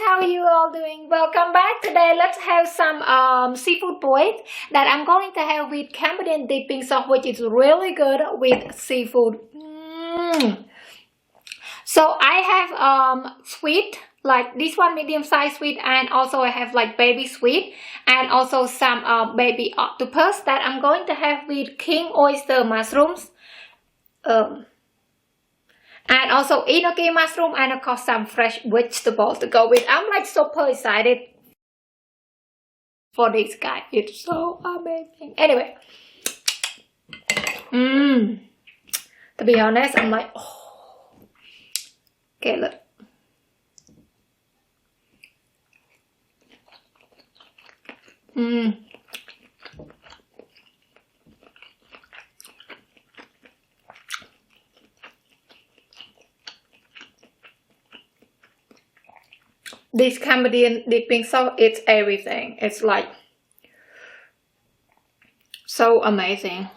how are you all doing? Welcome back. Today let's have some seafood boil that I'm going to have with Cambodian dipping sauce, which is really good with seafood. So I have squid, like this one medium size squid, and also I have like baby squid and also some baby octopus that I'm going to have with king oyster mushrooms. And also enoki mushroom, and of course some fresh vegetables to go with. I'm like super excited for this guy. It's so amazing. Anyway, to be honest, I'm like, oh. Okay, look. This Cambodian dipping sauce, it's everything. It's like so amazing.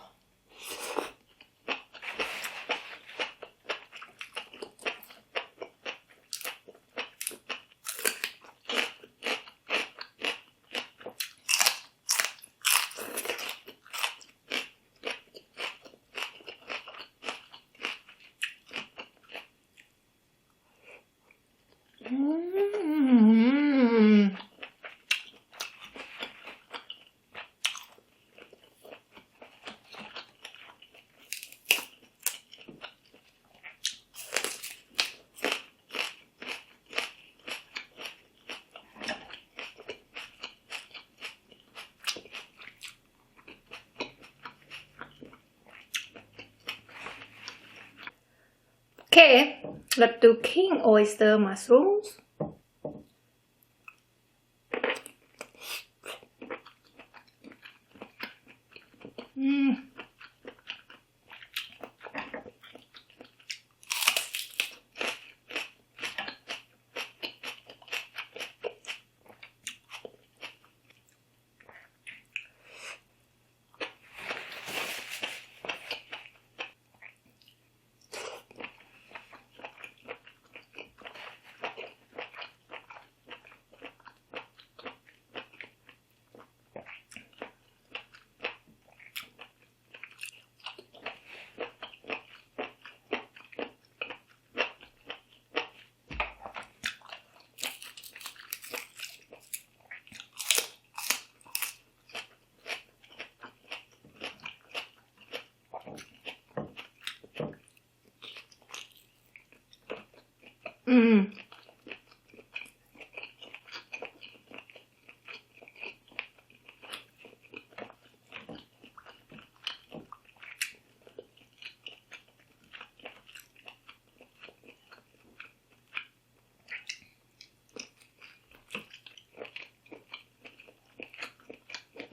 Okay, let's do king oyster mushrooms.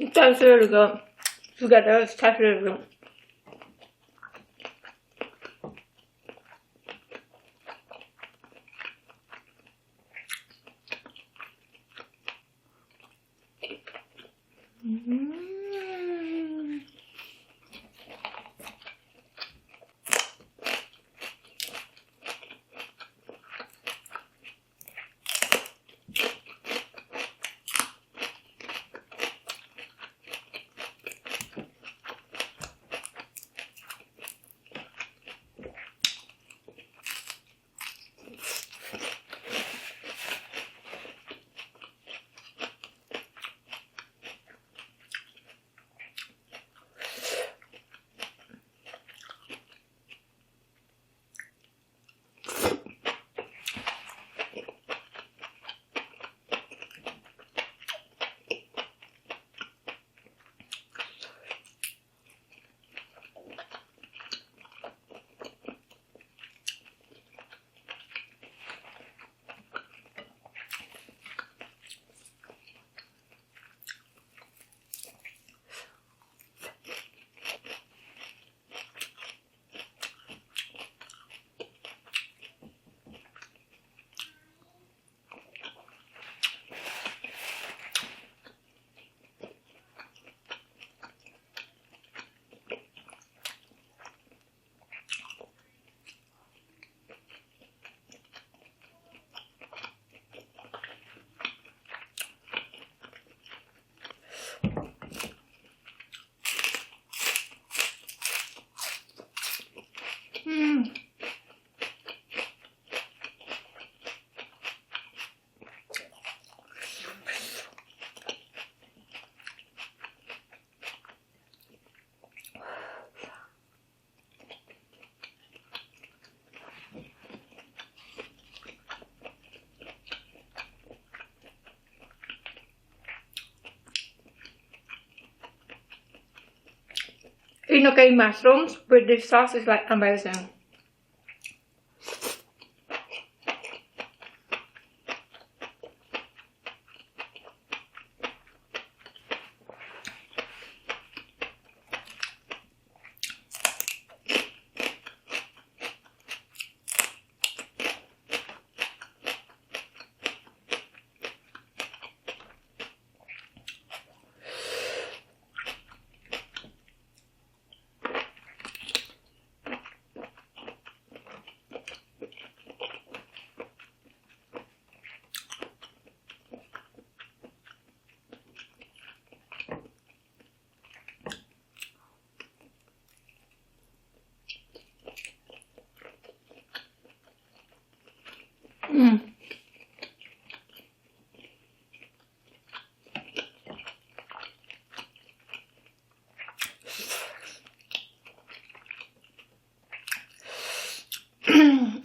It tastes really good. Together, it tastes really good. enoki mushrooms with this sauce is like amazing.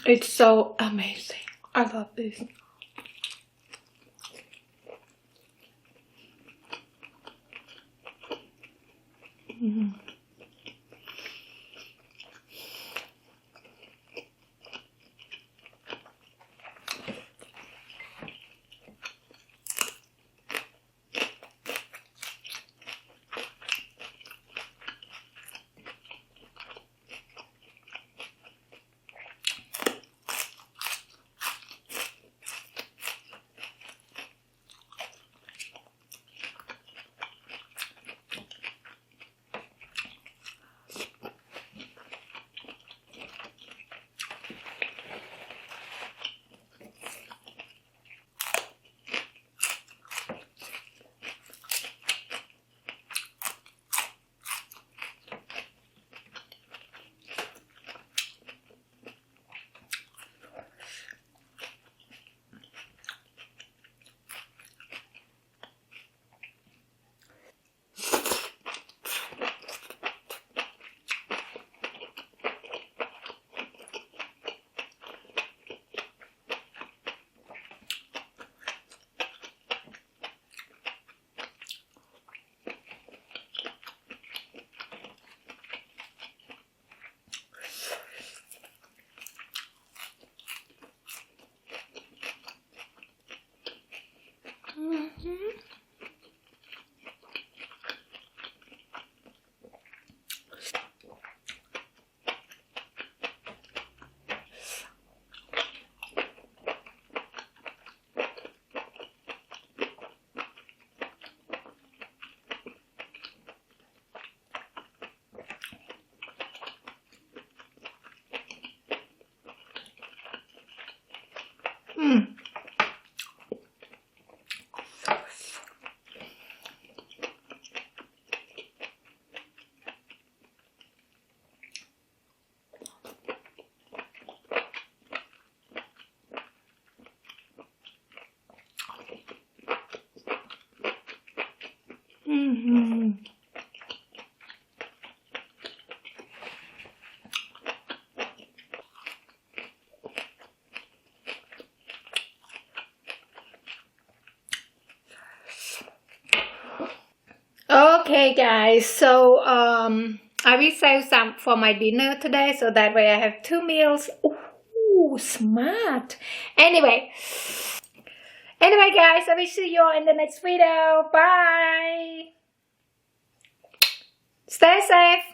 It's so amazing. I love this. Okay guys, so I will save some for my dinner today, so that way I have 2 meals. Ooh, smart. Anyway guys, I will see you all in the next video. Bye. Stay safe.